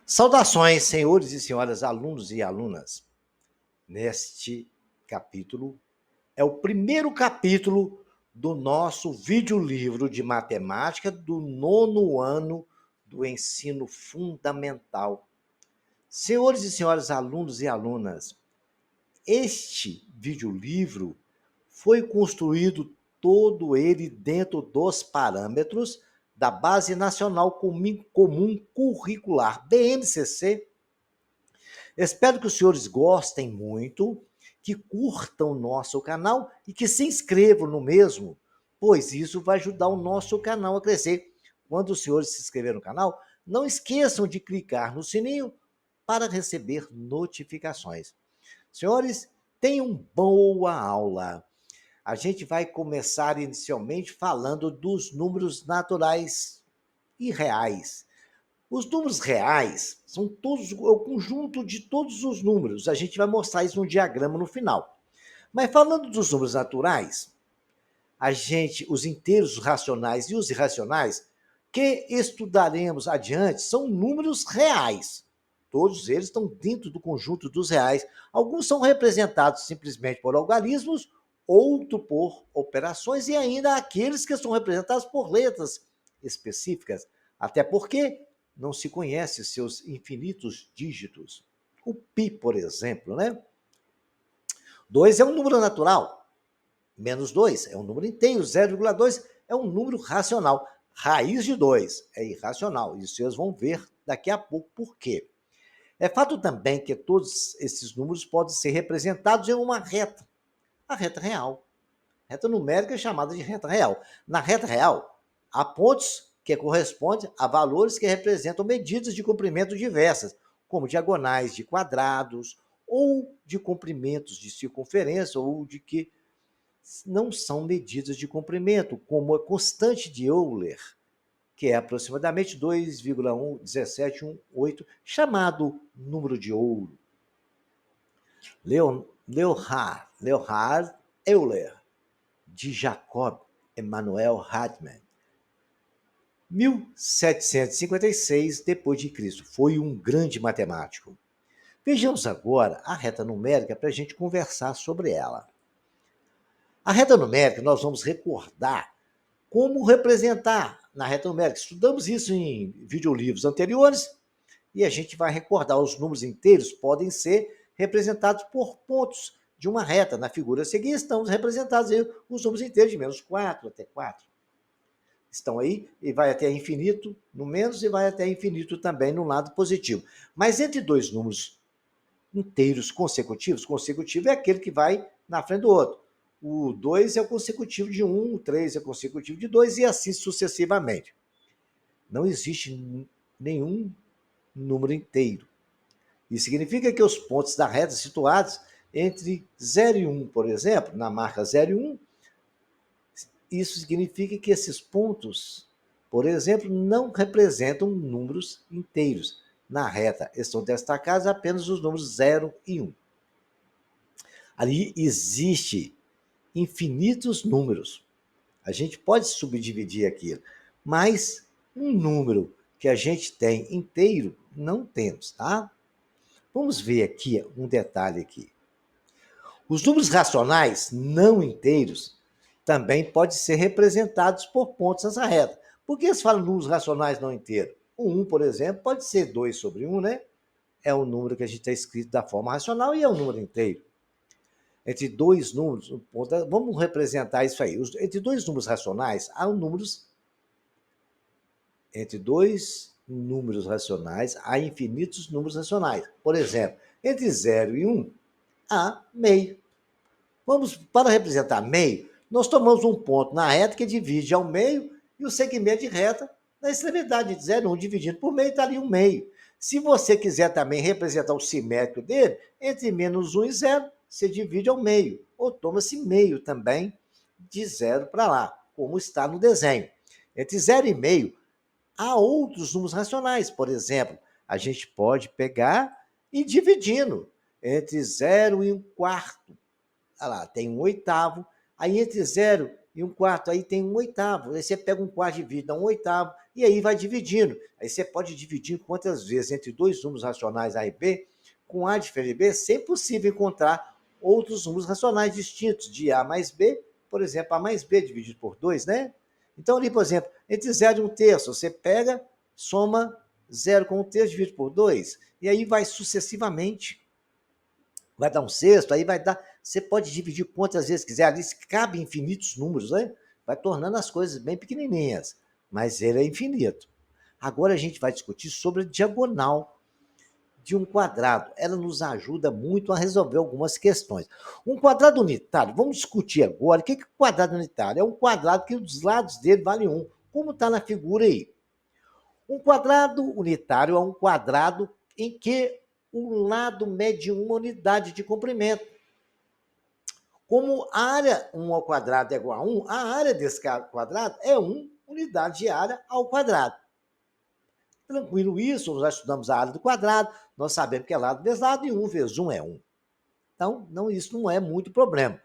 Saudações, senhores e senhoras, alunos e alunas. Neste capítulo, é o primeiro capítulo do nosso videolivro de matemática do 9º ano do ensino fundamental. Senhores e senhoras, alunos e alunas, este videolivro foi construído todo ele dentro dos parâmetros da Base Nacional Comum Curricular, BNCC. Espero que os senhores gostem muito, que curtam o nosso canal e que se inscrevam no mesmo, pois isso vai ajudar o nosso canal a crescer. Quando os senhores se inscreverem no canal, não esqueçam de clicar no sininho para receber notificações. Senhores, tenham boa aula. A gente vai começar inicialmente falando dos números naturais e reais. Os números reais são todos o conjunto de todos os números. A gente vai mostrar isso no diagrama no final. Mas falando dos números naturais, os inteiros racionais e os irracionais, que estudaremos adiante, são números reais. Todos eles estão dentro do conjunto dos reais. Alguns são representados simplesmente por algarismos, outro por operações e ainda aqueles que são representados por letras específicas. Até porque não se conhece seus infinitos dígitos. O pi, por exemplo, né? 2 é um número natural. Menos 2 é um número inteiro. 0,2 é um número racional. Raiz de 2 é irracional. Isso vocês vão ver daqui a pouco por quê. É fato também que todos esses números podem ser representados em uma reta. A reta real. A reta numérica é chamada de reta real. Na reta real, há pontos que correspondem a valores que representam medidas de comprimento diversas, como diagonais de quadrados, ou de comprimentos de circunferência, ou de que não são medidas de comprimento, como a constante de Euler, que é aproximadamente 2,11718, chamado número de ouro. Leonhard Euler, de Jacob Emanuel Hartmann, 1756 d.C., foi um grande matemático. Vejamos agora a reta numérica para a gente conversar sobre ela. A reta numérica, nós vamos recordar como representar na reta numérica. Estudamos isso em videolivros anteriores e a gente vai recordar. Os números inteiros podem ser representados por pontos de uma reta. Na figura a seguir estão representados aí os números inteiros de menos 4 até 4. Estão aí e vai até infinito no menos e vai até infinito também no lado positivo. Mas entre dois números inteiros consecutivos, consecutivo é aquele que vai na frente do outro. O 2 é o consecutivo de 1, o 3 é o consecutivo de 2 e assim sucessivamente. Não existe nenhum número inteiro. Isso significa que os pontos da reta situados entre 0 e 1, por exemplo, na marca 0 e 1, isso significa que esses pontos, por exemplo, não representam números inteiros. Na reta estão destacados apenas os números 0 e 1. Ali existe infinitos números. A gente pode subdividir aquilo, mas um número que a gente tem inteiro, não temos, tá? Vamos ver aqui um detalhe aqui. Os números racionais não inteiros também podem ser representados por pontos nessa reta. Por que eles falam números racionais não inteiros? O 1, por exemplo, pode ser 2 sobre 1, né? É um número que a gente está escrito da forma racional e é um número inteiro. Entre dois números, vamos representar isso aí. Entre dois números racionais, há números. Entre dois números racionais, há infinitos números racionais. Por exemplo, entre 0 e 1, há meio. Para representar meio, nós tomamos um ponto na reta que divide ao meio e o segmento de reta na extremidade de 0 e 1, dividido por meio, está ali um meio. Se você quiser também representar o simétrico dele, entre menos 1 e 0, você divide ao meio, ou toma-se meio também, de 0 para lá, como está no desenho. Entre 0 e meio, há outros números racionais. Por exemplo, a gente pode pegar e dividindo entre 0 e 1 quarto. Olha lá, tem 1 oitavo. Aí entre 0 e um quarto, aí tem um oitavo. Aí você pega um quarto e divide, dá um oitavo, e aí vai dividindo. Aí você pode dividir quantas vezes entre dois números racionais A e B, com A diferente de B, sempre possível encontrar outros números racionais distintos, de A mais B, por exemplo, A mais B dividido por 2, né? Então, ali, por exemplo, entre 0 e 1/3, você pega, soma 0 com 1/3 dividido por 2, e aí vai sucessivamente. Vai dar um sexto, aí vai dar. Você pode dividir quantas vezes quiser, ali cabe infinitos números, né? Vai tornando as coisas bem pequenininhas, mas ele é infinito. Agora a gente vai discutir sobre a diagonal de um quadrado. Ela nos ajuda muito a resolver algumas questões. Um quadrado unitário, vamos discutir agora. O que é um quadrado unitário? É um quadrado que os lados dele valem 1, como está na figura aí. Um quadrado unitário é um quadrado em que o lado mede uma unidade de comprimento. Como a área 1 ao quadrado é igual a 1, a área desse quadrado é 1 unidade de área ao quadrado. Tranquilo isso, nós já estudamos a área do quadrado, nós sabemos que é lado vezes lado, e 1 vezes 1 é 1. Então, isso não é muito problema.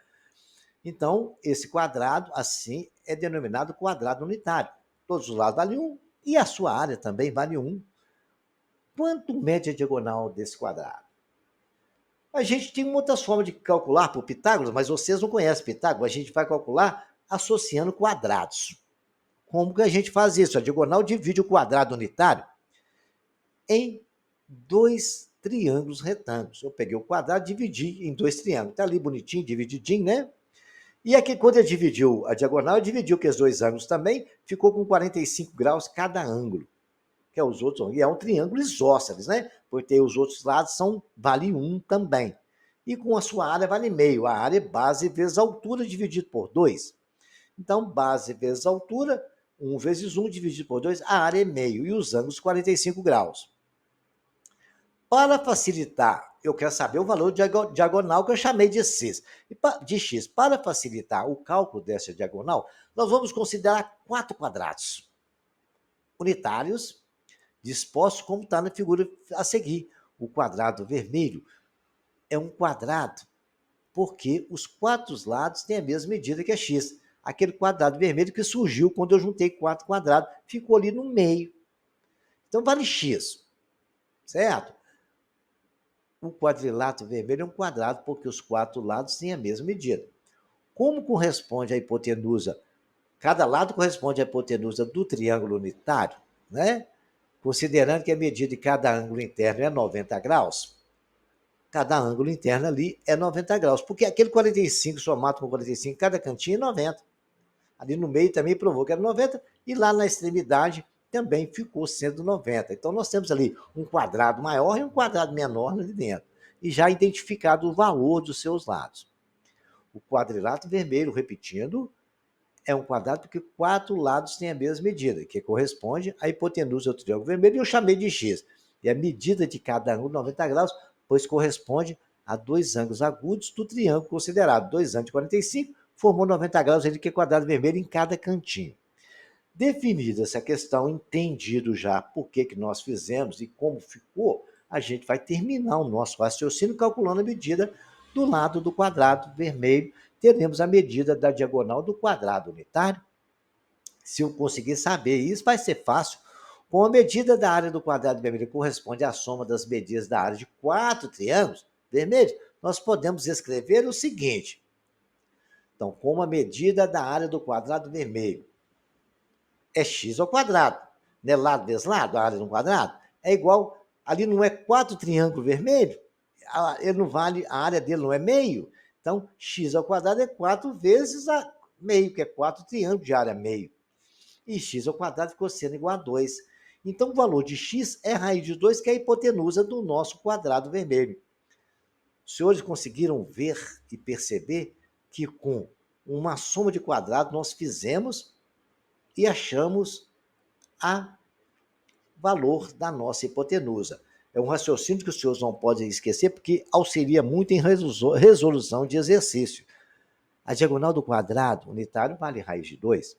Então, esse quadrado, assim, é denominado quadrado unitário. Todos os lados valem 1, e a sua área também vale 1. Quanto mede a diagonal desse quadrado? A gente tem muitas formas de calcular por Pitágoras, mas vocês não conhecem Pitágoras, a gente vai calcular associando quadrados. Como que a gente faz isso? A diagonal divide o quadrado unitário em dois triângulos retângulos. Eu peguei o quadrado e dividi em dois triângulos. Está ali bonitinho, divididinho, né? E aqui, quando ele dividiu a diagonal, ele dividiu que os dois ângulos também, ficou com 45 graus cada ângulo. Que é os outros, e é um triângulo isósceles, né? Porque os outros lados vale 1 também. E com a sua área vale meio. A área é base vezes altura dividido por 2. Então, base vezes altura, 1 vezes 1 dividido por 2, a área é meio. E os ângulos, 45 graus. Para facilitar, eu quero saber o valor diagonal que eu chamei de x. Para facilitar o cálculo dessa diagonal, nós vamos considerar 4 quadrados unitários, dispostos como está na figura a seguir. O quadrado vermelho é um quadrado porque os 4 lados têm a mesma medida que é x. Aquele quadrado vermelho que surgiu quando eu juntei 4 quadrados, ficou ali no meio. Então, vale x, certo? O quadrilátero vermelho é um quadrado porque os 4 lados têm a mesma medida. Como corresponde à hipotenusa? Cada lado corresponde à hipotenusa do triângulo unitário, né? Considerando que a medida de cada ângulo interno é 90 graus, cada ângulo interno ali é 90 graus, porque aquele 45 somado com 45, cada cantinho é 90. Ali no meio também provou que era 90, e lá na extremidade também ficou sendo 90. Então, nós temos ali um quadrado maior e um quadrado menor ali dentro, e já identificado o valor dos seus lados. O quadrilátero vermelho, repetindo, é um quadrado porque 4 lados têm a mesma medida, que corresponde à hipotenusa do triângulo vermelho, e eu chamei de x. E a medida de cada ângulo, 90 graus, pois corresponde a 2 ângulos agudos do triângulo considerado. 2 ângulos de 45 formou 90 graus, ele que é quadrado vermelho em cada cantinho. Definida essa questão, entendido já por que nós fizemos e como ficou, a gente vai terminar o nosso raciocínio calculando a medida do lado do quadrado vermelho. Teremos a medida da diagonal do quadrado unitário. Se eu conseguir saber isso, vai ser fácil. Com a medida da área do quadrado vermelho corresponde à soma das medidas da área de 4 triângulos vermelhos, nós podemos escrever o seguinte. Então, como a medida da área do quadrado vermelho é x ao quadrado, né? Lado vezes lado, a área do quadrado, é igual, ali não é 4 triângulos vermelhos, ele não vale, a área dele não é meio, então x ao quadrado é 4 vezes a meio, que é 4 triângulos de área meio. E x ao quadrado ficou sendo igual a 2. Então, o valor de x é raiz de 2, que é a hipotenusa do nosso quadrado vermelho. Os senhores conseguiram ver e perceber que com uma soma de quadrados nós fizemos e achamos a valor da nossa hipotenusa. É um raciocínio que os senhores não podem esquecer, porque auxilia muito em resolução de exercício. A diagonal do quadrado unitário vale raiz de 2.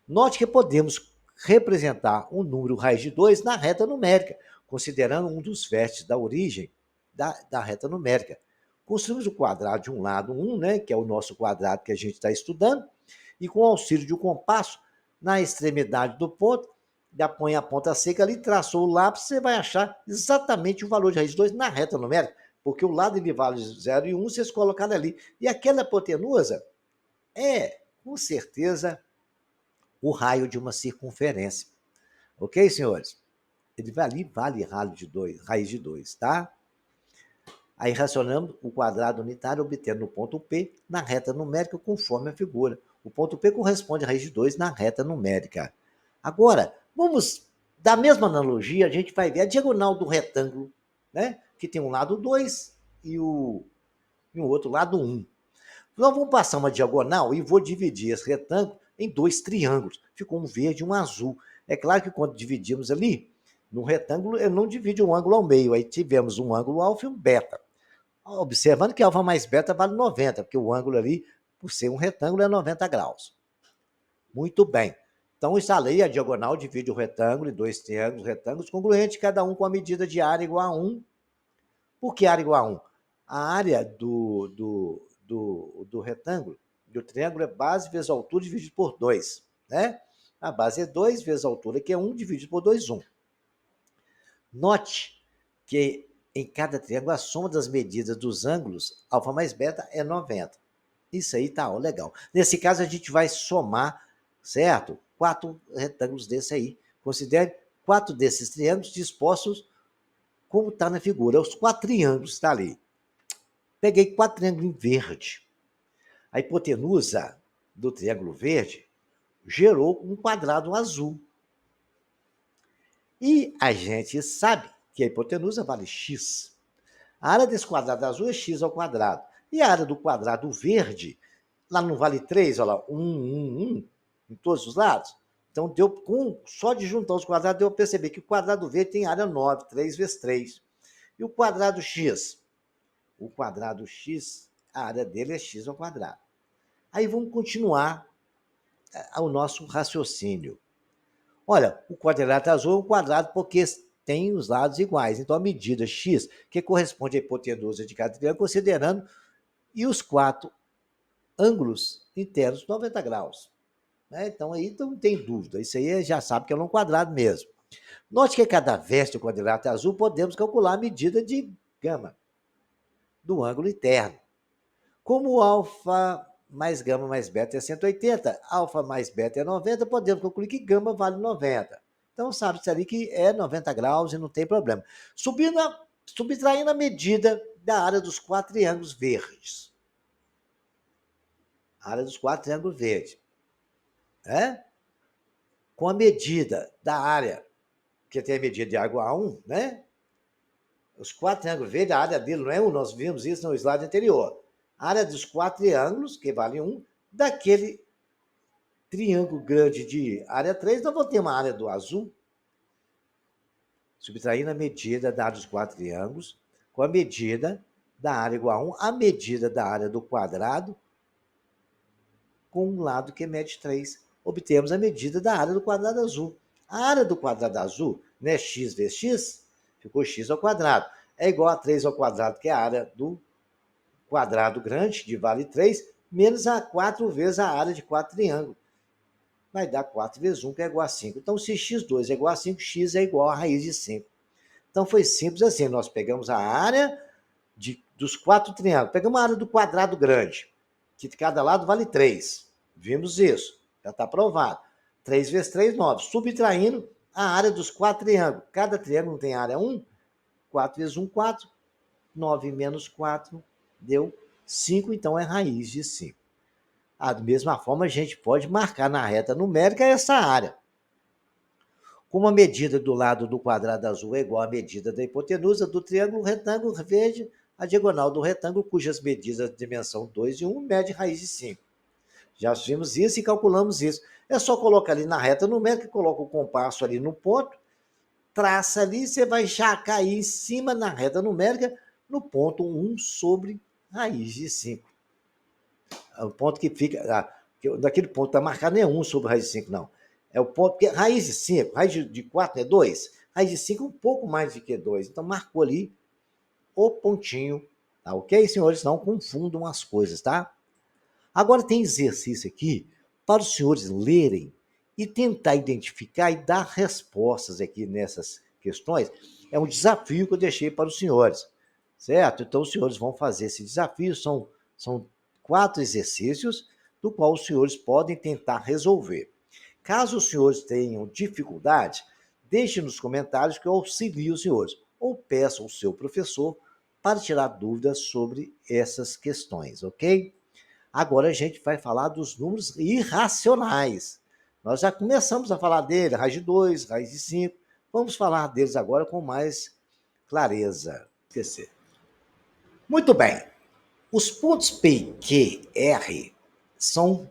Note que podemos representar um número raiz de 2 na reta numérica, considerando um dos vértices da origem da reta numérica. Construímos o quadrado de um lado 1, né, que é o nosso quadrado que a gente está estudando, e com o auxílio de um compasso, na extremidade do ponto, já põe a ponta seca ali, traçou o lápis, você vai achar exatamente o valor de raiz de 2 na reta numérica, porque o lado ele vale 0 e 1, vocês colocaram ali. E aquela hipotenusa é, com certeza, o raio de uma circunferência. Ok, senhores? Ele vale raiz de 2, tá? Aí racionamos o quadrado unitário, obtendo o ponto P na reta numérica conforme a figura. O ponto P corresponde à raiz de 2 na reta numérica. Agora, vamos, da mesma analogia, a gente vai ver a diagonal do retângulo, né? Que tem um lado 2 e o outro lado 1. Nós vamos passar uma diagonal e vou dividir esse retângulo em 2 triângulos. Ficou um verde e um azul. É claro que quando dividimos ali, no retângulo, eu não divide um ângulo ao meio. Aí tivemos um ângulo alfa e um beta. Observando que alfa mais beta vale 90, porque o ângulo ali, por ser um retângulo, é 90 graus. Muito bem. Então, instalei a diagonal, divide o retângulo em 2 triângulos, retângulos congruentes, cada um com a medida de área igual a 1. Por que área igual a 1? A área do retângulo, do triângulo, é base vezes altura dividido por 2. Né? A base é 2 vezes a altura, que é 1, dividido por 2, 1. Note que em cada triângulo, a soma das medidas dos ângulos, alfa mais beta, é 90. Isso aí tá legal. Nesse caso, a gente vai somar, certo? 4 retângulos desse aí. Considere 4 desses triângulos dispostos como está na figura. Os 4 triângulos estão ali. Peguei 4 triângulos em verde. A hipotenusa do triângulo verde gerou um quadrado azul. E a gente sabe que a hipotenusa vale x. A área desse quadrado azul é x ao quadrado. E a área do quadrado verde, lá não vale 3, olha lá, 1, em todos os lados. Então, deu só de juntar os quadrados, deu para perceber que o quadrado verde tem área 9, 3 vezes 3. E o quadrado x? O quadrado x, a área dele é x ao quadrado. Aí vamos continuar o nosso raciocínio. Olha, o quadrilátero azul é um quadrado porque tem os lados iguais. Então, a medida x, que corresponde à hipotenusa de cada triângulo, considerando e os 4 ângulos internos 90 graus. Né? Então, aí não tem dúvida. Isso aí já sabe que é um quadrado mesmo. Note que a cada vértice do quadrilátero azul podemos calcular a medida de gama do ângulo interno. Como o alfa mais gama mais beta é 180, alfa mais beta é 90, podemos concluir que gama vale 90. Então, sabe-se ali que é 90 graus e não tem problema. Subtraindo a medida da área dos 4 triângulos verdes. A área dos 4 triângulos verdes. Né? Com a medida da área, que tem a medida de água A1, né? Os 4 triângulos verdes, a área dele não é 1, nós vimos isso no slide anterior. A área dos 4 triângulos, que vale 1, daquele triângulo grande de área 3, nós vamos ter uma área do azul, subtraindo a medida da área dos 4 triângulos, com a medida da área igual a 1, a medida da área do quadrado, com um lado que mede 3. Obtemos a medida da área do quadrado azul. A área do quadrado azul, né, x vezes x, ficou x ao quadrado. É igual a 3 ao quadrado, que é a área do quadrado grande, de vale 3, menos a 4 vezes a área de 4 triângulos. Vai dar 4 vezes 1, que é igual a 5. Então, se x2 é igual a 5, x é igual a raiz de 5. Então, foi simples assim. Nós pegamos a área dos 4 triângulos. Pegamos a área do quadrado grande, que de cada lado vale 3. Vimos isso. Já está provado. 3 vezes 3, 9. Subtraindo a área dos 4 triângulos. Cada triângulo tem área 1. 4 vezes 1, 4. 9 menos 4 deu 5, então é raiz de 5. Da mesma forma, a gente pode marcar na reta numérica essa área. Como a medida do lado do quadrado azul é igual à medida da hipotenusa do triângulo retângulo verde, a diagonal do retângulo, cujas medidas de dimensão 2 e 1, mede raiz de 5. Já vimos isso e calculamos isso. É só colocar ali na reta numérica, coloca o compasso ali no ponto, traça ali, você vai já cair em cima na reta numérica, no ponto 1 sobre raiz de 5. O ponto que fica, daquele ponto está marcado não é 1 sobre raiz de 5, não. É o ponto, porque raiz de 5, raiz de 4 é 2, raiz de 5 é um pouco mais do que 2. Então, marcou ali o pontinho, tá ok, senhores? Não confundam as coisas, tá? Agora tem exercício aqui para os senhores lerem e tentar identificar e dar respostas aqui nessas questões. É um desafio que eu deixei para os senhores, certo? Então, os senhores vão fazer esse desafio, são 4 exercícios, do qual os senhores podem tentar resolver. Caso os senhores tenham dificuldade, deixe nos comentários que eu auxilio os senhores, ou peça ao seu professor para tirar dúvidas sobre essas questões, ok? Agora a gente vai falar dos números irracionais. Nós já começamos a falar dele, raiz de 2, raiz de 5. Vamos falar deles agora com mais clareza. Esquecer. Muito bem. Os pontos P e Q, R, são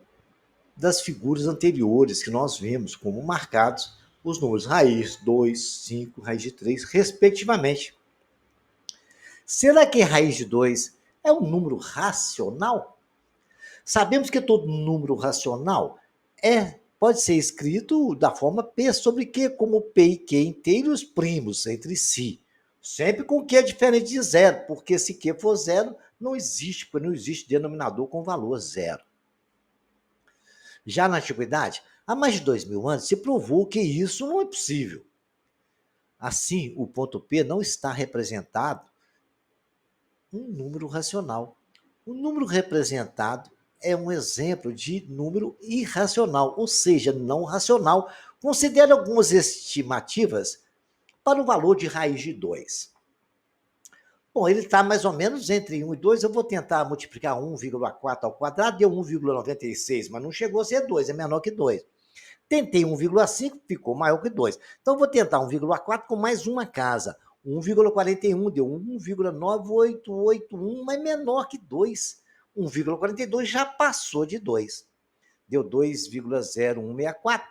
das figuras anteriores que nós vimos como marcados os números raiz 2, 5, raiz de 3, respectivamente. Será que raiz de 2 é um número racional? Sabemos que todo número racional pode ser escrito da forma P sobre Q, como P e Q inteiros primos entre si. Sempre com Q diferente de zero, porque se Q for zero, não existe, porque não existe denominador com valor zero. Já na antiguidade, há mais de 2000 anos, se provou que isso não é possível. Assim, o ponto P não está representado um número racional. O número representado é um exemplo de número irracional, ou seja, não racional. Considere algumas estimativas para o valor de raiz de 2. Bom, ele está mais ou menos entre 1 e 2. Eu vou tentar multiplicar 1,4 ao quadrado, deu 1,96, mas não chegou a ser 2, é menor que 2. Tentei 1,5, ficou maior que 2. Então, vou tentar 1,4 com mais uma casa. 1,41 deu 1,9881, mas menor que 2. 1,42 já passou de 2. Deu 2,0164.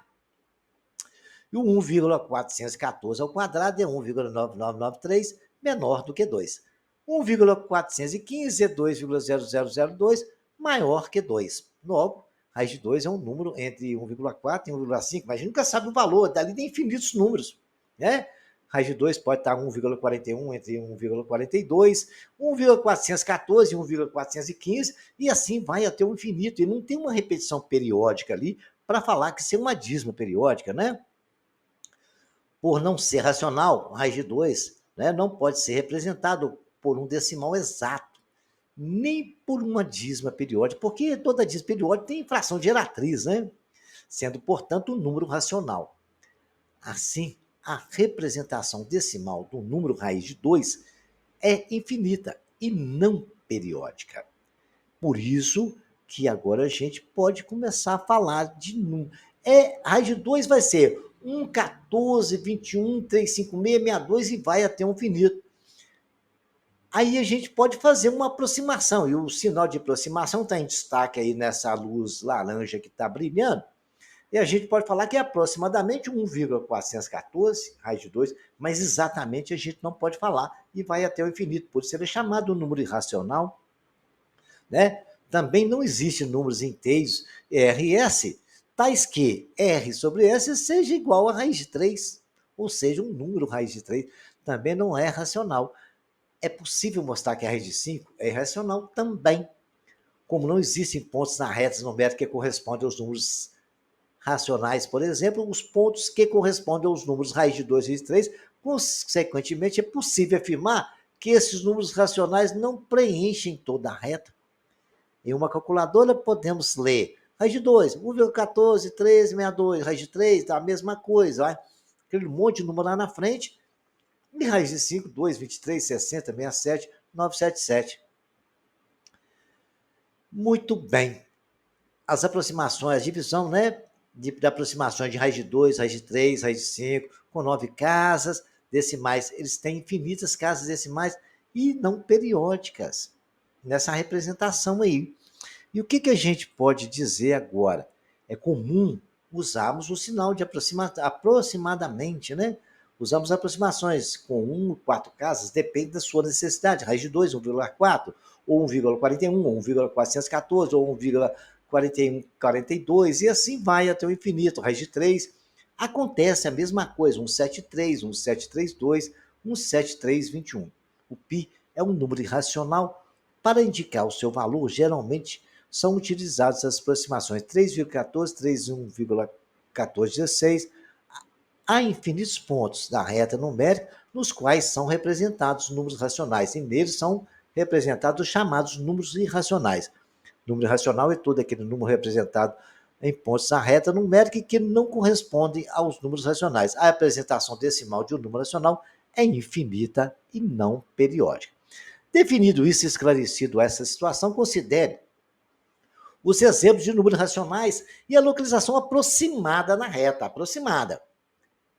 E o 1,414 ao quadrado é 1,9993, menor do que 2. 1,415 é 2,0002, maior que 2. Logo, raiz de 2 é um número entre 1,4 e 1,5, mas a gente nunca sabe o valor, dali tem infinitos números, né? Raiz de 2 pode estar 1,41 entre 1,42, 1,414 e 1,415, e assim vai até o infinito. E não tem uma repetição periódica ali para falar que isso é uma dízima periódica, né? Por não ser racional, raiz de 2, né, não pode ser representado por um decimal exato, nem por uma dízima periódica, porque toda dízima periódica tem fração geratriz, né? Sendo, portanto, um número racional. Assim, a representação decimal do número raiz de 2 é infinita e não periódica. Por isso que agora a gente pode começar a falar de número. Raiz de 2 vai ser 1, 14, 21, 3, 5, 6, 62 e vai até o infinito. Aí a gente pode fazer uma aproximação, e o sinal de aproximação está em destaque aí nessa luz laranja que está brilhando, e a gente pode falar que é aproximadamente 1,414, raiz de 2, mas exatamente a gente não pode falar, e vai até o infinito, por ser chamado número irracional, né? Também não existem números inteiros R e S, tais que R sobre S seja igual a raiz de 3, ou seja, um número raiz de 3 também não é racional. É possível mostrar que a raiz de 5 é irracional também. Como não existem pontos na reta numérica que correspondem aos números racionais, por exemplo, os pontos que correspondem aos números raiz de 2 e de 3, consequentemente, é possível afirmar que esses números racionais não preenchem toda a reta. Em uma calculadora, podemos ler raiz de 2, 1,14, 13, 62, raiz de 3, dá a mesma coisa, vai? Aquele monte de número lá na frente. E raiz de 5, 2, 23, 60, 67, 977. Muito bem. As aproximações, a divisão, né? De aproximações de raiz de 2, raiz de 3, raiz de 5, com 9 casas decimais. Eles têm infinitas casas decimais e não periódicas nessa representação aí. E o que a gente pode dizer agora? É comum usarmos o sinal de aproximadamente, né? Usamos aproximações com 1 e 4 casas, depende da sua necessidade. Raiz de 2, 1,4, ou 1,41, ou 1,414, ou 1,4142, e assim vai até o infinito. Raiz de 3, acontece a mesma coisa, 173, 1732, 17321. O π é um número irracional. Para indicar o seu valor, geralmente são utilizadas as aproximações 3,14, 3,1,1416, há infinitos pontos da reta numérica nos quais são representados números racionais, e neles são representados os chamados números irracionais. Número irracional é todo aquele número representado em pontos da reta numérica que não correspondem aos números racionais. A representação decimal de um número racional é infinita e não periódica. Definido isso, esclarecido essa situação, considere os exemplos de números racionais e a localização aproximada na reta, aproximada.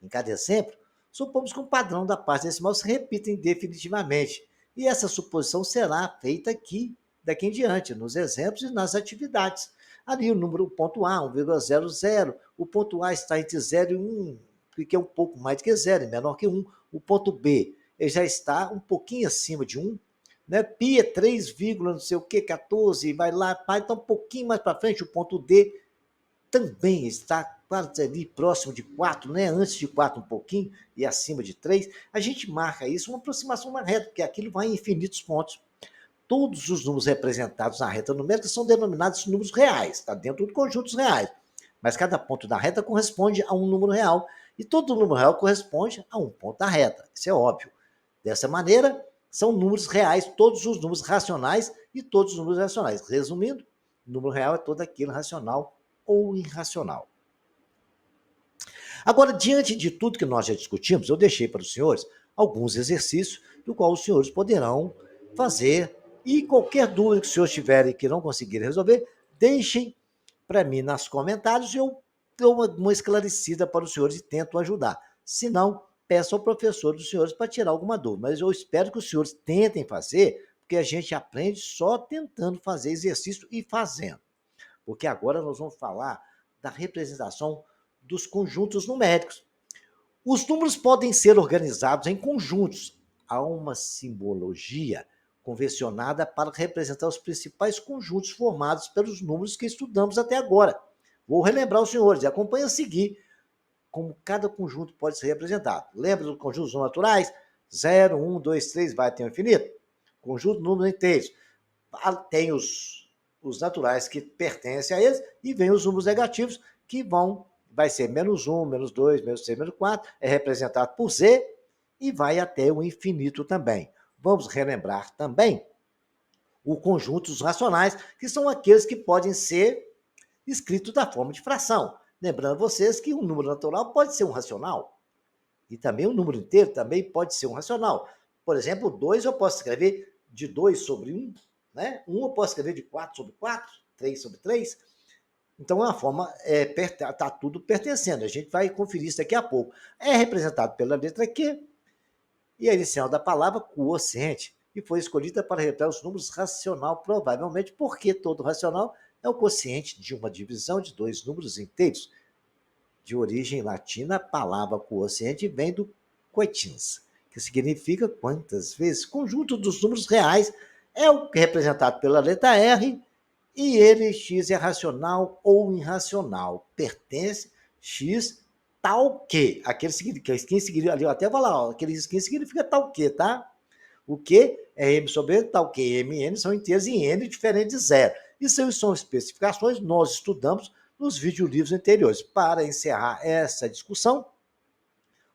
Em cada exemplo, supomos que um padrão da parte decimal se repita indefinitivamente, e essa suposição será feita aqui, daqui em diante, nos exemplos e nas atividades. Ali o número, o ponto A, 1,00, o ponto A está entre 0 e 1, que é um pouco mais do que 0, menor que 1. O ponto B, ele já está um pouquinho acima de 1, né? Pi é 3, não sei o que, 14, vai lá, então um pouquinho mais para frente, o ponto D também está quase ali próximo de 4, né? Antes de 4 um pouquinho e acima de 3. A gente marca isso, uma aproximação na reta, porque aquilo vai em infinitos pontos. Todos os números representados na reta numérica são denominados números reais, está dentro de conjuntos reais. Mas cada ponto da reta corresponde a um número real, e todo número real corresponde a um ponto da reta. Isso é óbvio. Dessa maneira, são números reais, todos os números racionais e todos os números irracionais. Resumindo, o número real é todo aquele racional ou irracional. Agora, diante de tudo que nós já discutimos, eu deixei para os senhores alguns exercícios do qual os senhores poderão fazer, e qualquer dúvida que os senhores tiverem que não conseguirem resolver, deixem para mim nos comentários e eu dou uma esclarecida para os senhores e tento ajudar. Se não, peço ao professor dos senhores para tirar alguma dúvida, mas eu espero que os senhores tentem fazer, porque a gente aprende só tentando fazer exercício e fazendo. Porque agora nós vamos falar da representação dos conjuntos numéricos. Os números podem ser organizados em conjuntos. Há uma simbologia convencionada para representar os principais conjuntos formados pelos números que estudamos até agora. Vou relembrar os senhores e acompanhe a seguir como cada conjunto pode ser representado. Lembra dos conjuntos naturais? 0, 1, 2, 3, vai até o infinito. Conjunto de números inteiros. Tem os naturais que pertencem a eles e vem os números negativos que vai ser menos 1, menos 2, menos 3, menos 4, é representado por Z e vai até o infinito também. Vamos relembrar também o conjunto dos racionais, que são aqueles que podem ser escritos da forma de fração. Lembrando vocês que um número natural pode ser um racional, e também um número inteiro também pode ser um racional. Por exemplo, 2 eu posso escrever de 2 sobre 1, né? 1 eu posso escrever de 4 sobre 4, 3 sobre 3. Então, é uma forma, está tudo pertencendo. A gente vai conferir isso daqui a pouco. É representado pela letra Q e a inicial da palavra quociente, e foi escolhida para representar os números racional, provavelmente porque todo racional é o quociente de uma divisão de dois números inteiros. De origem latina, a palavra quociente vem do quotins, que significa quantas vezes. Conjunto dos números reais é o representado pela letra R, e ele, x, é racional ou irracional. Pertence, x, tal que. Aquele significa, ali, até vou lá, aquele skin significa tal que, tá? O que é m sobre n, tal que m e n são inteiros em n diferente de zero. Isso são especificações, nós estudamos nos videolivros anteriores. Para encerrar essa discussão,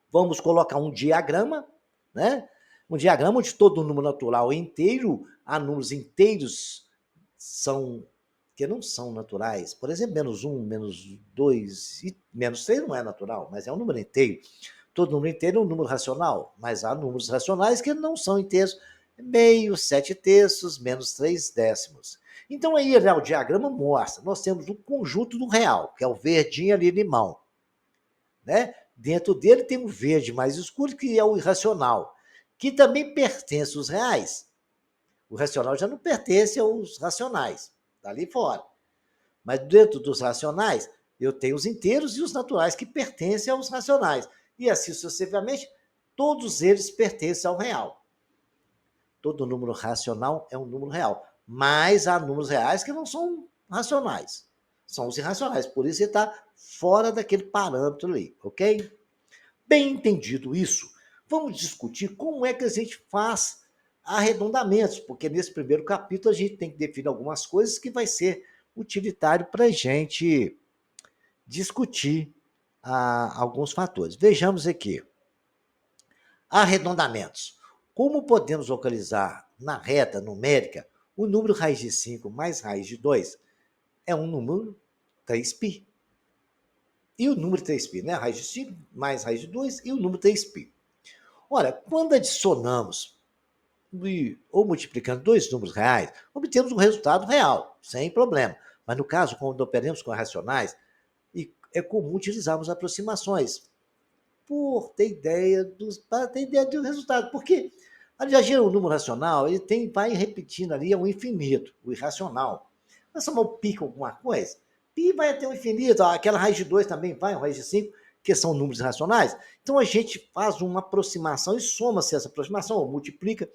vamos colocar um diagrama, né? Um diagrama onde todo número natural é inteiro, há números inteiros que não são naturais. Por exemplo, menos 1, menos 2 e menos 3 não é natural, mas é um número inteiro. Todo número inteiro é um número racional, mas há números racionais que não são inteiros. Meio, 7 terços, menos 3 décimos. Então aí o diagrama mostra, nós temos o conjunto do real, que é o verdinho ali, limão. Né? Dentro dele tem um verde mais escuro, que é o irracional, que também pertence aos reais. O racional já não pertence aos racionais, está ali fora. Mas dentro dos racionais, eu tenho os inteiros e os naturais que pertencem aos racionais. E assim sucessivamente, todos eles pertencem ao real. Todo número racional é um número real. Mas há números reais que não são racionais. São os irracionais. Por isso ele está fora daquele parâmetro ali, ok? Bem entendido isso, vamos discutir como é que a gente faz arredondamentos, porque nesse primeiro capítulo a gente tem que definir algumas coisas que vai ser utilitário para a gente discutir alguns fatores. Vejamos aqui. Arredondamentos. Como podemos localizar na reta numérica o número raiz de 5 mais raiz de 2? É um número 3π. E o número 3π, né? Raiz de 5 mais raiz de 2 e o número 3π. Ora, quando adicionamos ou multiplicando dois números reais, obtemos um resultado real, sem problema. Mas no caso, quando operamos com racionais, é comum utilizarmos aproximações para ter ideia do resultado. Porque já gira um número racional, ele vai repetindo ali ao infinito, o irracional. Nós chamamos pi com alguma coisa, pi vai até o infinito, aquela raiz de 2 também vai, a raiz de 5, que são números racionais. Então a gente faz uma aproximação e soma-se essa aproximação, ou multiplica.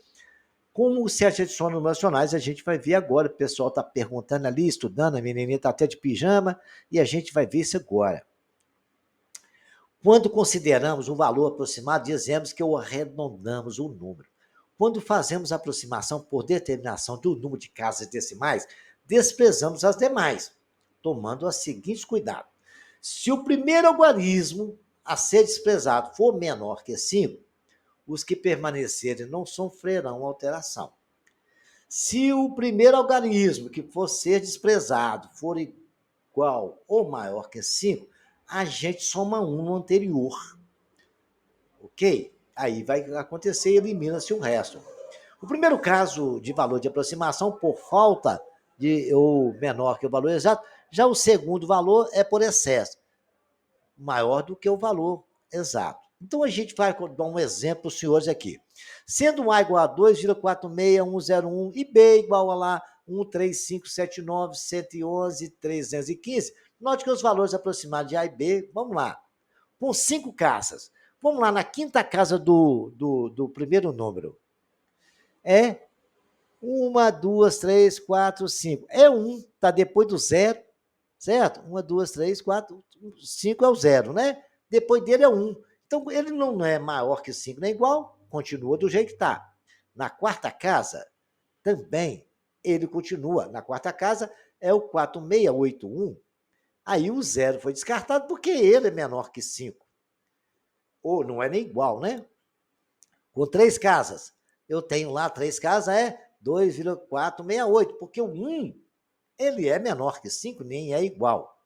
Como se adiciona números racionais, a gente vai ver agora. O pessoal está perguntando ali, estudando, a menininha está até de pijama, e a gente vai ver isso agora. Quando consideramos o valor aproximado, dizemos que arredondamos o número. Quando fazemos a aproximação por determinação do número de casas decimais, desprezamos as demais, tomando os seguintes cuidados. Se o primeiro algarismo a ser desprezado for menor que 5, os que permanecerem não sofrerão alteração. Se o primeiro algarismo que for ser desprezado for igual ou maior que 5, a gente soma 1 no anterior. Ok? Aí vai acontecer e elimina-se o resto. O primeiro caso de valor de aproximação por falta de ou menor que o valor exato, já o segundo valor é por excesso, maior do que o valor exato. Então a gente vai dar um exemplo para os senhores aqui. Sendo A igual a 2,46101 e B igual a lá 13579, 111, 315, note que os valores aproximados de A e B, vamos lá, com 5 casas. Vamos lá, na quinta casa do primeiro número. É 1, 2, 3, 4, 5. É 1, está depois do zero, certo? 1, 2, 3, 4, 5 é o zero, né? Depois dele é 1. Então, ele não é maior que 5, nem igual, continua do jeito que está. Na quarta casa, também, ele continua. Na quarta casa é o 4681. Aí o zero foi descartado porque ele é menor que 5. Ou não é nem igual, né? Com 3 casas, eu tenho lá 3 casas, é 2,468, porque o 1, ele é menor que 5, nem é igual.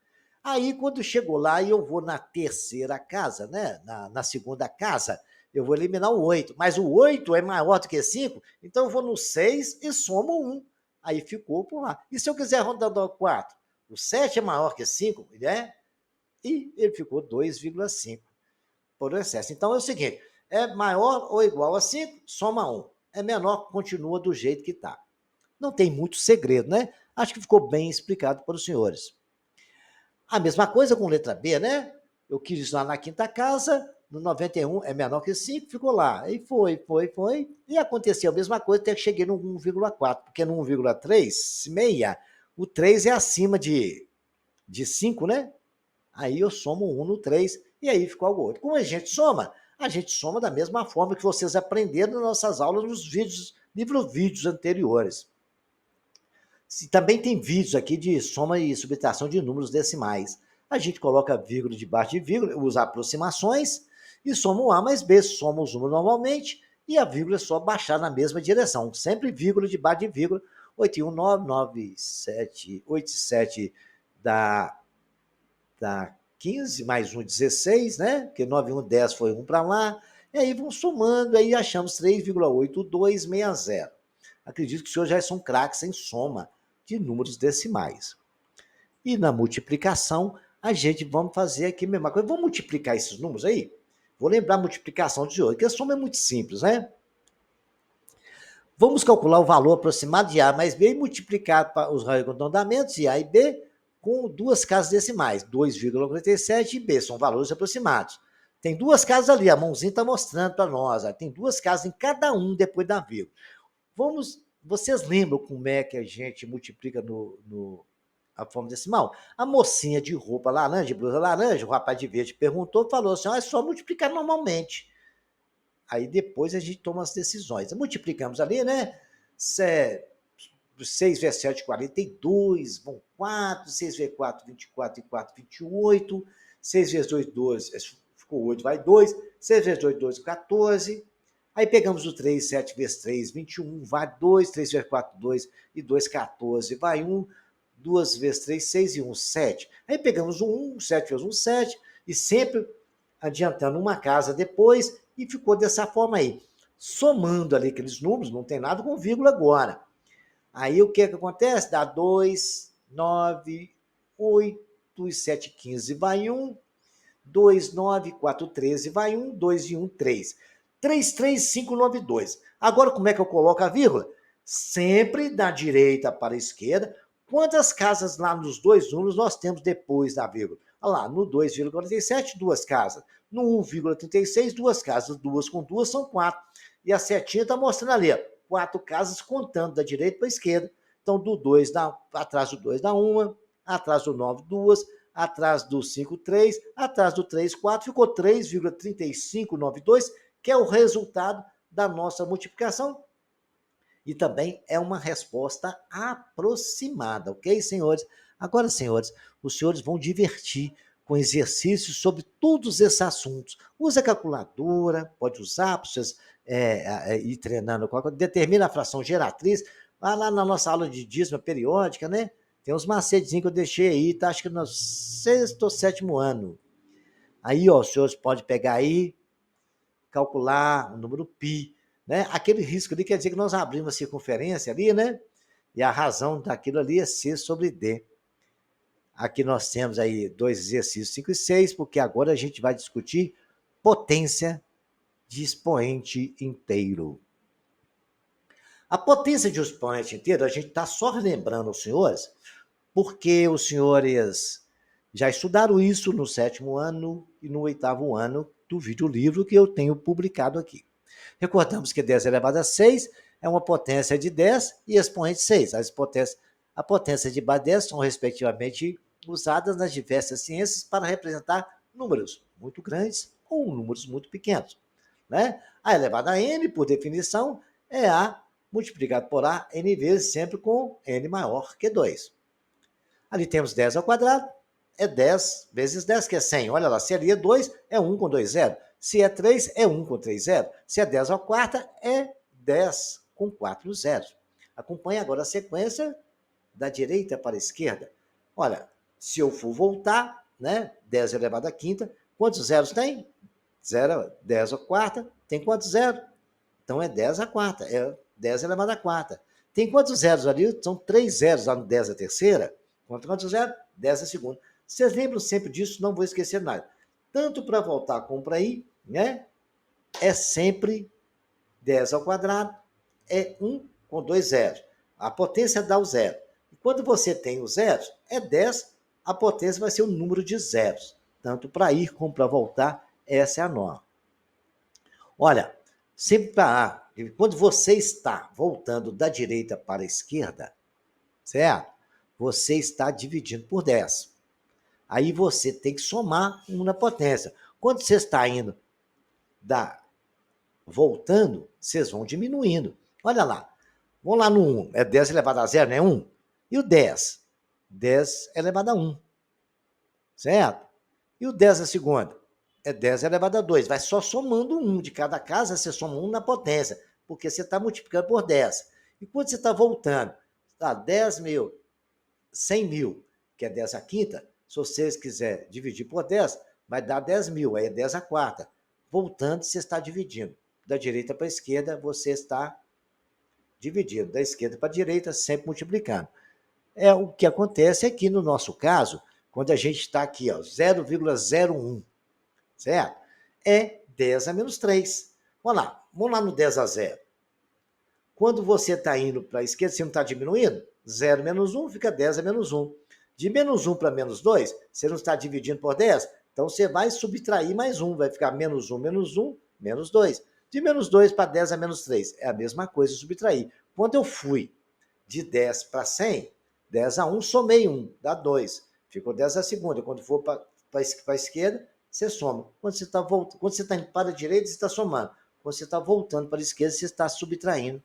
Aí, quando chegou lá, eu vou na terceira casa, né? Na segunda casa, eu vou eliminar o 8. Mas o 8 é maior do que 5, então eu vou no 6 e somo 1. Aí ficou por lá. E se eu quiser rodando ao 4? O 7 é maior que 5, né? E ele ficou 2,5 por excesso. Então é o seguinte, é maior ou igual a 5, soma 1. É menor, continua do jeito que está. Não tem muito segredo, né? Acho que ficou bem explicado para os senhores. A mesma coisa com letra B, né? Eu quis lá na quinta casa, no 91 é menor que 5, ficou lá. Aí foi. E aconteceu a mesma coisa até que cheguei no 1,4, porque no 1,3, meia, o 3 é acima de 5, né? Aí eu somo 1 no 3 e aí ficou algo outro. Como a gente soma da mesma forma que vocês aprenderam nas nossas aulas nos livros-vídeos anteriores. Também tem vídeos aqui de soma e subtração de números decimais. A gente coloca vírgula debaixo de vírgula, usa aproximações e soma o A mais B, soma os números normalmente e a vírgula é só baixar na mesma direção. Sempre vírgula debaixo de vírgula. 8199787 dá 15, mais 1, 16, né? Porque 9, 1, 10 foi 1 para lá. E aí vão somando, aí achamos 3,8260. Acredito que os senhores já são craques em soma de números decimais. E na multiplicação, a gente vamos fazer aqui a mesma coisa. Vamos multiplicar esses números aí? Vou lembrar a multiplicação de hoje, que a soma é muito simples, né? Vamos calcular o valor aproximado de A mais B e multiplicar os arredondamentos de A e B com 2 casas decimais, 2,47 e B, são valores aproximados. Tem 2 casas ali, a mãozinha está mostrando para nós, tem 2 casas em cada um depois da vírgula. Vocês lembram como é que a gente multiplica a forma decimal? A mocinha de roupa laranja, de blusa laranja, o rapaz de verde perguntou, falou assim, é só multiplicar normalmente. Aí depois a gente toma as decisões. Multiplicamos ali, né? 6 vezes 7, 42, vão 4, 6 vezes 4, 24, e 4, 28, 6 vezes 2, 12, ficou 8, vai 2, 6 vezes 2, 12, 14. Aí pegamos o 3, 7 vezes 3, 21, vai 2, 3 vezes 4, 2, e 2, 14, vai 1, 2 vezes 3, 6 e 1, 7. Aí pegamos o 1, 7 vezes 1, 7, e sempre adiantando uma casa depois, e ficou dessa forma aí. Somando ali aqueles números, não tem nada com vírgula agora. Aí o que acontece? Dá 2, 9, 8 e 7, 15, vai 1, 2, 9, 4, 13, vai 1, 2 e 1, 3. 3, 3, 5, 9, 2. Agora, como é que eu coloco a vírgula? Sempre da direita para a esquerda. Quantas casas lá nos dois números nós temos depois da vírgula? Olha lá, no 2,47, duas casas. No 1,36, duas casas. Duas com duas são 4. E a setinha está mostrando ali, ó, 4 casas contando da direita para a esquerda. Então, do 2 dá, atrás do 2 dá uma, atrás do 9, 2, atrás do 5, 3, atrás do 3, 4, ficou 3,3592, que é o resultado da nossa multiplicação. E também é uma resposta aproximada, ok, senhores? Agora, senhores, os senhores vão divertir com exercícios sobre todos esses assuntos. Usa a calculadora, pode usar para vocês ir treinando. Determina a fração geratriz. Vai lá na nossa aula de dízima periódica, né? Tem uns macetezinhos que eu deixei aí, tá? Acho que no 6º ou 7º ano. Aí, ó, os senhores podem pegar aí, calcular o número π, né? Aquele risco ali quer dizer que nós abrimos a circunferência ali, né? E a razão daquilo ali é C sobre D. Aqui nós temos aí dois exercícios 5 e 6, porque agora a gente vai discutir potência de expoente inteiro. A potência de um expoente inteiro, a gente está só relembrando os senhores, porque os senhores já estudaram isso no 7º ano e no 8º ano do videolivro que eu tenho publicado aqui. Recordamos que 10 elevado a 6 é uma potência de 10 e expoente 6. A potência de 10 são, respectivamente, usadas nas diversas ciências para representar números muito grandes ou números muito pequenos. Né? A elevada a n, por definição, é A multiplicado por A, n vezes, sempre com n maior que 2. Ali temos 10 ao quadrado, é 10 vezes 10, que é 100. Olha lá, se ali é 2, é 1 com 2 zero. Se é 3, é 1 com 3 zero. Se é 10 ao quarto, é 10 com 4 zeros. Acompanhe agora a sequência da direita para a esquerda. Olha, se eu for voltar, né, 10 elevado à quinta, quantos zeros tem? 0, 10 à quarta, tem quantos zeros? Então é 10 à quarta, é 10 elevado à quarta. Tem quantos zeros ali? São 3 zeros lá no 10 à terceira. Quantos zeros? 10 à segunda. Vocês lembram sempre disso, não vou esquecer nada. Tanto para voltar como para ir, né? É sempre 10 ao quadrado, é 1 com 2 zeros. A potência dá o zero. E quando você tem os zeros, é 10, a potência vai ser o número de zeros. Tanto para ir como para voltar, essa é a norma. Olha, sempre para A, quando você está voltando da direita para a esquerda, certo? Você está dividindo por 10. Aí você tem que somar 1 na potência. Quando você está indo voltando, vocês vão diminuindo. Olha lá. Vamos lá no 1. É 10 elevado a 0, não é 1? E o 10? 10 elevado a 1. Certo? E o 10 a segunda? É 10 elevado a 2. Vai só somando 1. De cada casa, você soma 1 na potência, porque você está multiplicando por 10. E quando você está voltando, tá 10 mil, 100 mil, que é 10 a quinta, se vocês quiserem dividir por 10, vai dar 10 mil, aí é 10 a quarta. Voltando, você está dividindo. Da direita para a esquerda, você está dividindo. Da esquerda para a direita, sempre multiplicando. É o que acontece aqui no nosso caso, quando a gente está aqui, 0,01, certo? É 10 a menos 3. Vamos lá no 10 a 0. Quando você está indo para a esquerda, você não está diminuindo? 0 menos 1 fica 10 a menos 1. De menos 1 para menos 2, você não está dividindo por 10? Então você vai subtrair mais 1, vai ficar menos 1, menos 2. De menos 2 para 10 a menos 3, é a mesma coisa subtrair. Quando eu fui de 10 para 100, 10 a 1, somei 1, dá 2. Ficou 10 a segunda. Quando for para a esquerda, você soma. Quando você está indo para a direita, você está somando. quando você está voltando para a esquerda, você está subtraindo.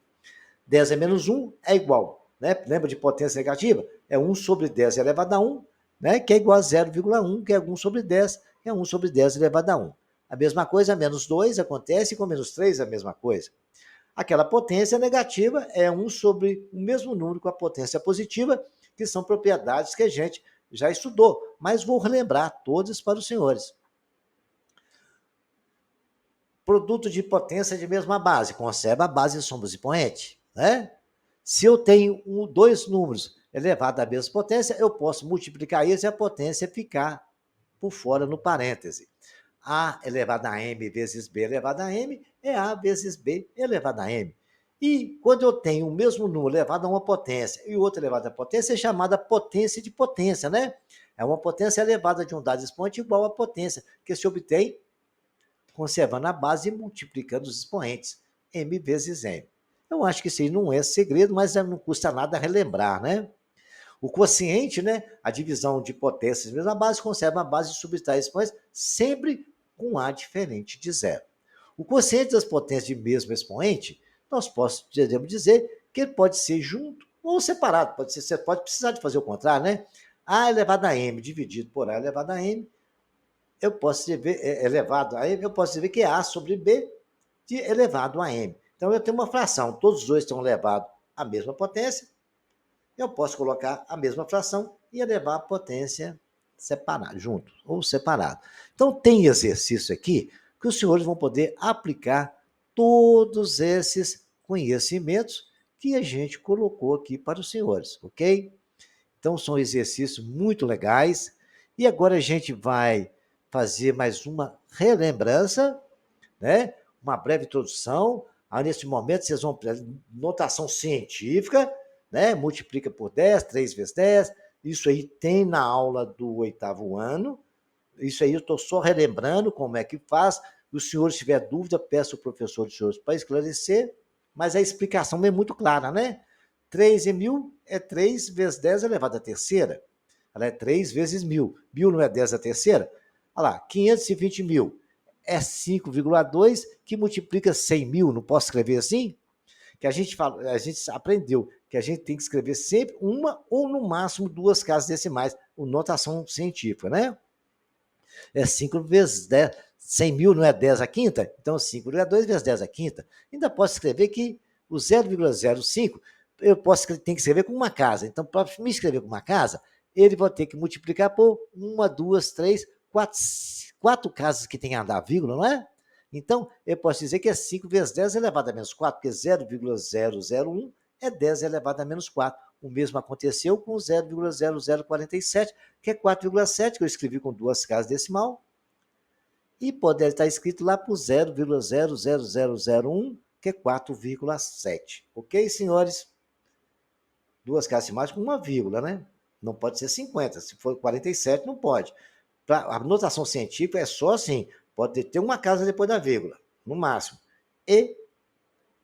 10 é menos 1 é igual. Né? Lembra de potência negativa? É 1 sobre 10 elevado a 1, né? Que é igual a 0,1, que é 1 sobre 10, que é 1 sobre 10 elevado a 1. A mesma coisa, menos 2 acontece, com menos 3 é a mesma coisa. Aquela potência negativa é 1 sobre o mesmo número com a potência positiva, que são propriedades que a gente já estudou, mas vou relembrar todas para os senhores. Produto de potência de mesma base, conserva a base sombras expoente, né? Se eu tenho dois números elevados à mesma potência, eu posso multiplicar eles e a potência ficar por fora no parêntese. A elevado a m vezes b elevado a m é a vezes b elevado a m. E quando eu tenho o mesmo número elevado a uma potência e o outro elevado a potência, é chamada potência de potência, né? É uma potência elevada de um dado expoente igual à potência que se obtém conservando a base e multiplicando os expoentes, m vezes m. Eu acho que isso aí não é segredo, mas não custa nada relembrar, né? O quociente, né, a divisão de potências mesmo, a base conserva a base e subtrai expoentes sempre com A diferente de zero. O quociente das potências de mesmo expoente, nós podemos dizer que ele pode ser junto ou separado. Você pode precisar de fazer o contrário, né? A elevado a m dividido por A elevado a m, eu posso escrever elevado a m, eu posso escrever que é A sobre B de elevado a m. Então eu tenho uma fração, todos os dois estão elevados à mesma potência, eu posso colocar a mesma fração e elevar a potência separada, junto ou separado. Então, tem exercício aqui que os senhores vão poder aplicar todos esses conhecimentos que a gente colocou aqui para os senhores, ok? Então, são exercícios muito legais. E agora a gente vai fazer mais uma relembrança, né? Uma breve introdução. Aí, nesse momento, vocês vão notação científica, né? Multiplica por 10, 3 vezes 10. Isso aí tem na aula do 8º ano. Isso aí eu estou só relembrando como é que faz. Se os senhores tiverem dúvida, peço ao professor de senhores para esclarecer, mas a explicação é muito clara, né? 3 em 1000 é 3 vezes 10 elevado à terceira. Ela é 3 vezes 1000. 1000 não é 10 à terceira? Olha lá, 520 mil é 5,2 que multiplica 100 mil. Não posso escrever assim? Que a gente aprendeu que a gente tem que escrever sempre uma ou no máximo duas casas decimais, notação científica, né? É 5 vezes 10, 100 mil não é 10 à quinta? Então 5,2 vezes 10 à quinta. Ainda posso escrever que o 0,05 eu tenho que escrever com uma casa. Então, para me escrever com uma casa, ele vai ter que multiplicar por 1, 2, 3, 4 casas que tem a dar vírgula, não é? Então, eu posso dizer que é 5 vezes 10 elevado a menos 4, porque 0,001 é 10 elevado a menos 4. O mesmo aconteceu com 0,0047, que é 4,7, que eu escrevi com duas casas decimal, e pode estar escrito lá por 0,00001, que é 4,7. Ok, senhores? Duas casas decimais com uma vírgula, né? Não pode ser 50. Se for 47, não pode. A notação científica é só assim, pode ter uma casa depois da vírgula, no máximo. E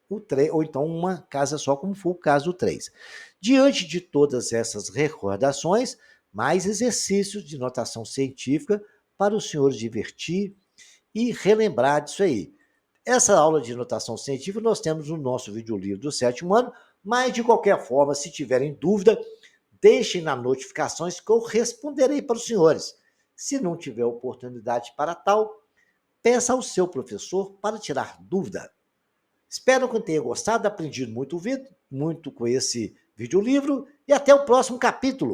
o 3, ou então uma casa só, como for o caso do 3. Diante de todas essas recordações, mais exercícios de notação científica para os senhores divertir e relembrar disso aí. Essa aula de notação científica nós temos no nosso videolivro do 7º ano, mas de qualquer forma, se tiverem dúvida, deixem nas notificações que eu responderei para os senhores. Se não tiver oportunidade para tal, peça ao seu professor para tirar dúvida. Espero que tenha gostado, aprendido muito com esse videolivro e até o próximo capítulo.